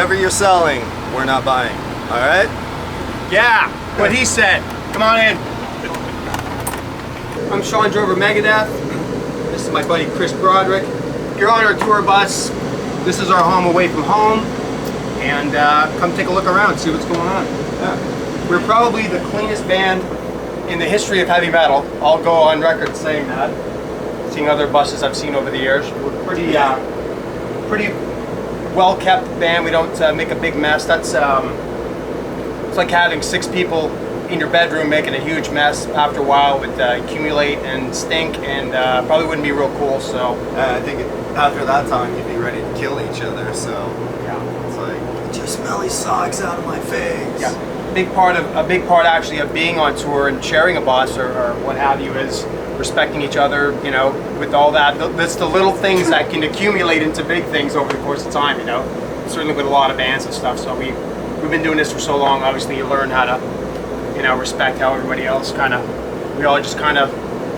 whatever you're selling, we're not buying. All right? Yeah, what he said. Come on in. I'm Sean Drover, Megadeth. This is my buddy Chris Broderick. If you're on our tour bus, this is our home away from home. And come take a look around, see what's going on. Yeah. We're probably the cleanest band in the history of heavy metal. I'll go on record saying that. Seeing other buses I've seen over the years. We're pretty well-kept band. We don't make a big mess. That's it's like having 6 people in your bedroom making a huge mess. After a while, it would accumulate and stink, and probably wouldn't be real cool. So I think after that time, you'd be ready to kill each other. So yeah, it's like, just smell these socks out of my face. Yeah, a big part actually of being on tour and sharing a bus or what have you is respecting each other. You know, with all that, that's the little things that can accumulate into big things over the course of time. You know, certainly with a lot of bands and stuff. So we've been doing this for so long. Obviously, you learn how to, you know, respect how everybody else we all just kind of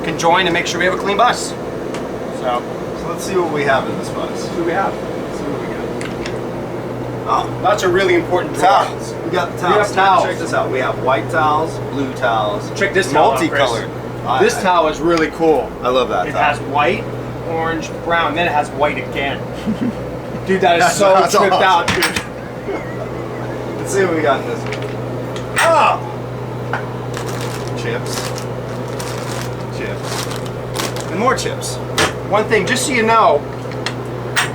can join and make sure we have a clean bus. So let's see what we have in this bus. See what we have. Let's see what we got. Oh, that's a really important drawer. Towels. We got the towels. We have towels. Check this out. We have white towels, blue towels. Check this towel out, multicolored. This towel is really cool. I love that. It towel. has white, orange, brown, then it has white again. Dude, that is so tripped out, dude. Let's see what we got in this one. Oh! Chips. Chips. And more chips. One thing, just so you know,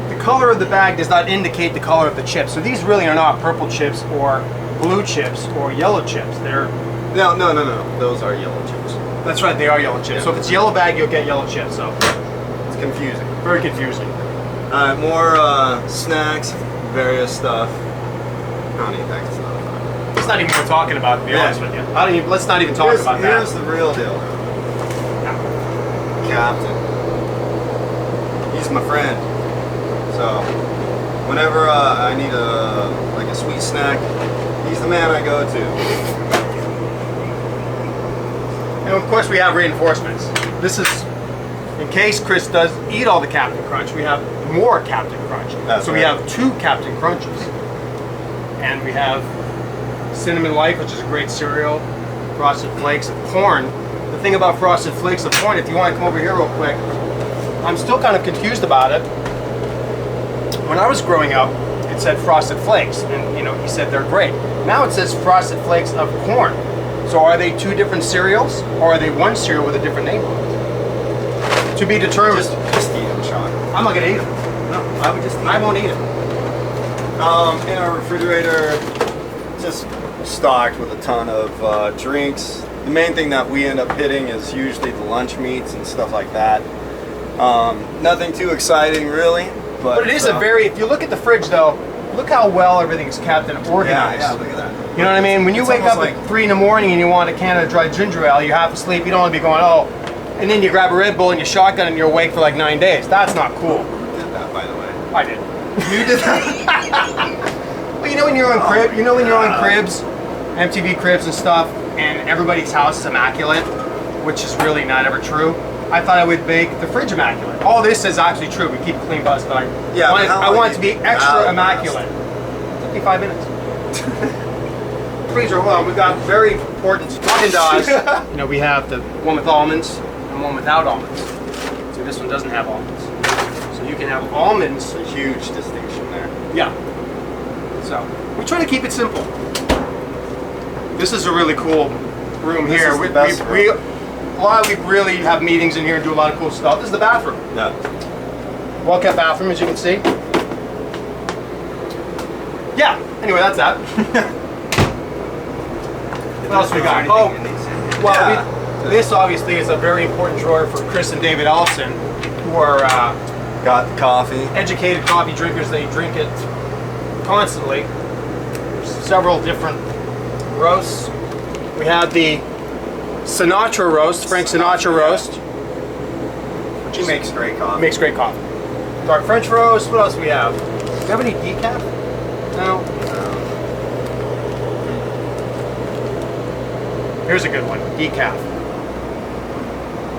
the color of the bag does not indicate the color of the chips. So these really are not purple chips or blue chips or yellow chips. They're... No. Those are yellow chips. That's right, they are yellow chips. Yeah. So if it's yellow bag, you'll get yellow chips. So it's confusing. Very confusing. More snacks, various stuff. I don't even think it's not. It's not even worth talking about, to be honest with you. Let's not even talk about that. Here's the real deal. Captain. He's my friend. So whenever I need a sweet snack, he's the man I go to. And of course we have reinforcements. This is in case Chris does eat all the Captain Crunch. We have more Captain Crunch. So we have 2 Captain Crunches. And we have Cinnamon Life, which is a great cereal, Frosted Flakes of corn. The thing about Frosted Flakes of corn, if you want to come over here real quick, I'm still kind of confused about it. When I was growing up, it said Frosted Flakes, and you know, he said they're great. Now it says Frosted Flakes of corn. So are they 2 different cereals, or are they 1 cereal with a different name on it? To be determined. Just eat them, Sean. I'm not gonna eat them. No, I would just eat them. I won't eat them. In our refrigerator, just stocked with a ton of drinks. The main thing that we end up hitting is usually the lunch meats and stuff like that. Nothing too exciting, really. But it is if you look at the fridge though, look how well everything's kept and organized. Yeah, look at that. You know what I mean? When you wake up at 3 in the morning and you want a can of dry ginger ale, you're half asleep, you don't want to be going, oh, and then you grab a Red Bull and you shotgun and you're awake for like 9 days. That's not cool. Who did that, by the way? I did. You did that? Well, you know when you're on crib, you know when you're on cribs, MTV cribs and stuff, and everybody's house is immaculate, which is really not ever true. I thought I would make the fridge immaculate. All this is actually true. We keep a clean bus, but I want it to be extra immaculate. 55 minutes. Freezer, hold on. We've got very important Haagen-Dazs. You know, we have the one with almonds and one without almonds. So this one doesn't have almonds. So you can have almonds. A huge distinction there. Yeah. So we try to keep it simple. This is a really cool room here. We really have meetings in here and do a lot of cool stuff. This is the bathroom. Yeah. Well kept bathroom, as you can see. Yeah. Anyway, that's that. What else we got? Oh, well, this obviously is a very important drawer for Chris and David Ellison, who are got the coffee. Educated coffee drinkers. They drink it constantly. There's several different roasts. We have the Sinatra roast, Frank Sinatra roast. He makes great coffee. Makes great coffee. Dark French roast. What else do we have? Do you have any decaf? No. Here's a good one. Decaf.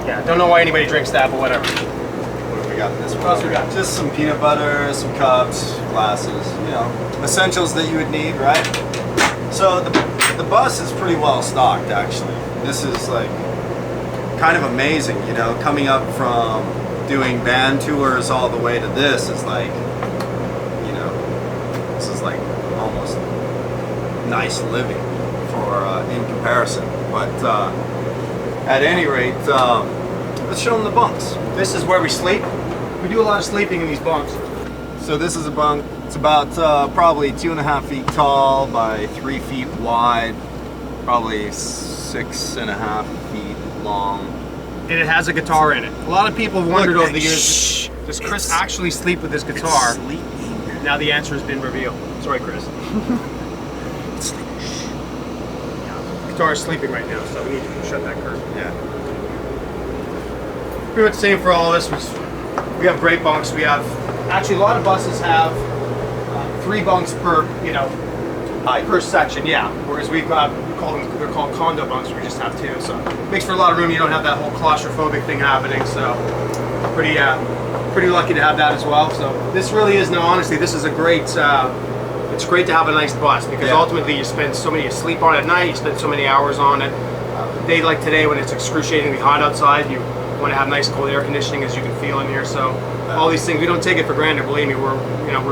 Yeah, don't know why anybody drinks that, but whatever. What have we got in this one? What else we got? Just some peanut butter, some cups, glasses, you know, essentials that you would need, right? So the bus is pretty well stocked, actually. This is like kind of amazing, you know, coming up from doing band tours all the way to this is like, you know, this is like almost nice living for in comparison. But at any rate, let's show them the bunks. This is where we sleep. We do a lot of sleeping in these bunks. So this is a bunk. It's about probably 2.5 feet tall by 3 feet wide, probably 6.5 feet long. And it has a guitar in it. A lot of people have wondered over the years, Shh, does Chris actually sleep with his guitar? It's sleeping. Now the answer has been revealed. Sorry, Chris. It's sleeping. The guitar is sleeping right now, so we need to shut that curtain. Yeah. Pretty much the same for all of us. We have great bunks. We have, actually a lot of buses have 3 bunks per, you know, per section, yeah. Whereas we've got, they're called condo bunks, we just have 2. So it makes for a lot of room. You don't have that whole claustrophobic thing happening. So pretty lucky to have that as well. So this really is, no, honestly, this is a great, it's great to have a nice bus because ultimately you spend so many, you sleep on it at night, you spend so many hours on it. A day like today when it's excruciatingly hot outside, you want to have nice cold air conditioning as you can feel in here. So all these things, we don't take it for granted, believe me, we're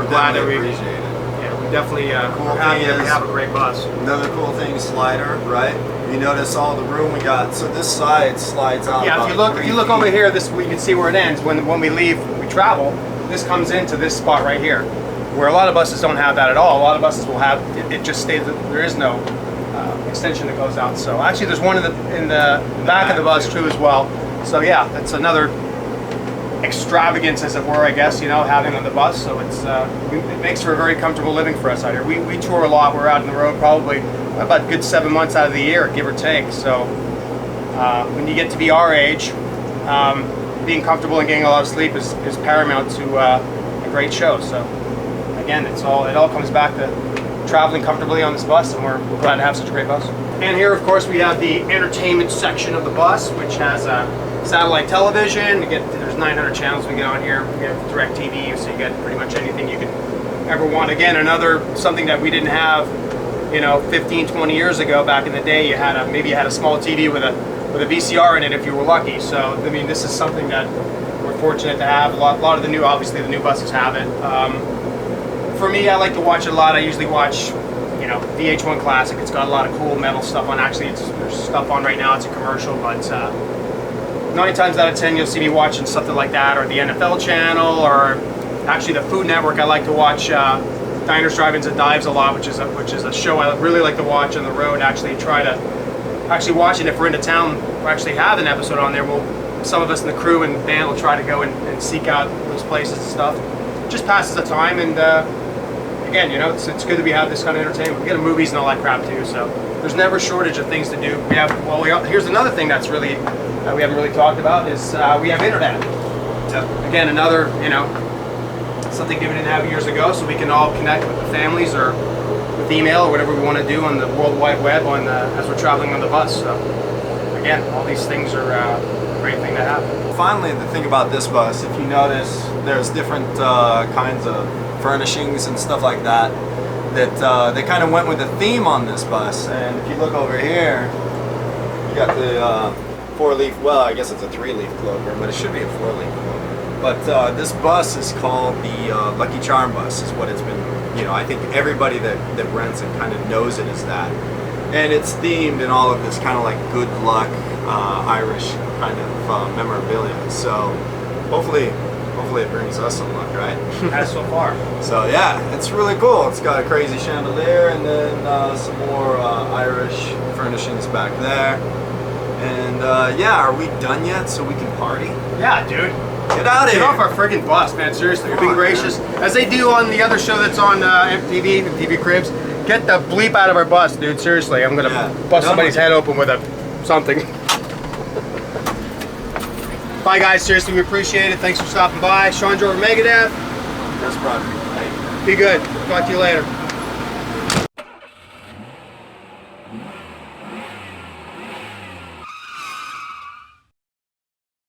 glad that we appreciate it. Yeah, we definitely Cool we're happy thing that we is- have a great bus. Another cool thing, slider, right? You notice all the room we got. So this side slides out. Yeah, if you look over here, this you can see where it ends. When we leave, we travel. This comes into this spot right here, where a lot of buses don't have that at all. A lot of buses will have it just stays. There is no extension that goes out. So actually, there's one in the back of the bus too as well. So yeah, that's another extravagance, as it were, I guess, you know, having on the bus. So it's it makes for a very comfortable living for us out here. We tour a lot. We're out on the road probably about a good 7 months out of the year, give or take. So when you get to be our age, being comfortable and getting a lot of sleep is paramount to a great show. So again, it all comes back to traveling comfortably on this bus, and we're glad to have such a great bus. And here, of course, we have the entertainment section of the bus, which has satellite television. There's 900 channels we get on here. We have direct TV, so you get pretty much anything you could ever want. Again, something that we didn't have, you know, 15, 20 years ago. Back in the day, maybe you had a small TV with a VCR in it if you were lucky. So I mean, this is something that we're fortunate to have. A lot of the new buses have it. For me, I like to watch it a lot. I usually watch, you know, VH1 Classic. It's got a lot of cool metal stuff on. Actually, there's stuff on right now. It's a commercial, but 9 times out of 10 you'll see me watching something like that, or the NFL channel, or actually the Food Network. I like to watch Diners, Drive-Ins, and Dives a lot, which is a show I really like to watch on the road. Actually watch it if we're into town. We actually have an episode on there. Some of us in the crew and band will try to go and seek out those places and stuff. Just passes the time, and again, you know, it's good that we have this kind of entertainment. We get movies and all that crap too, so there's never a shortage of things to do. Here's another thing that's really we haven't really talked about is we have internet. Again, another, you know, something we didn't have years ago, so we can all connect with the families or with email or whatever we want to do on the World Wide Web as we're traveling on the bus. So again, all these things are a great thing to have. Finally, the thing about this bus, if you notice, there's different kinds of furnishings and stuff like that they kind of went with the theme on this bus. And if you look over here, you got the 4-leaf, well, I guess it's a 3-leaf clover, but it should be a 4-leaf clover. But this bus is called the Lucky Charm bus, is what it's been, you know, I think everybody that rents it kind of knows it as that. And it's themed in all of this kind of like good luck Irish kind of memorabilia. So hopefully it brings us some luck, right? Has so far. So yeah, it's really cool. It's got a crazy chandelier and then some more Irish furnishings back there. And yeah, are we done yet so we can party? Yeah, dude. Get out of here. Get off our friggin' bus, man. Seriously, you're being gracious. Man. As they do on the other show that's on MTV Cribs. Get the bleep out of our bus, dude. Seriously, I'm gonna bust somebody's head open with something. Bye, guys. Seriously, we appreciate it. Thanks for stopping by. Sean Jordan, Megadeth. That's probably right. Be good. Talk to you later.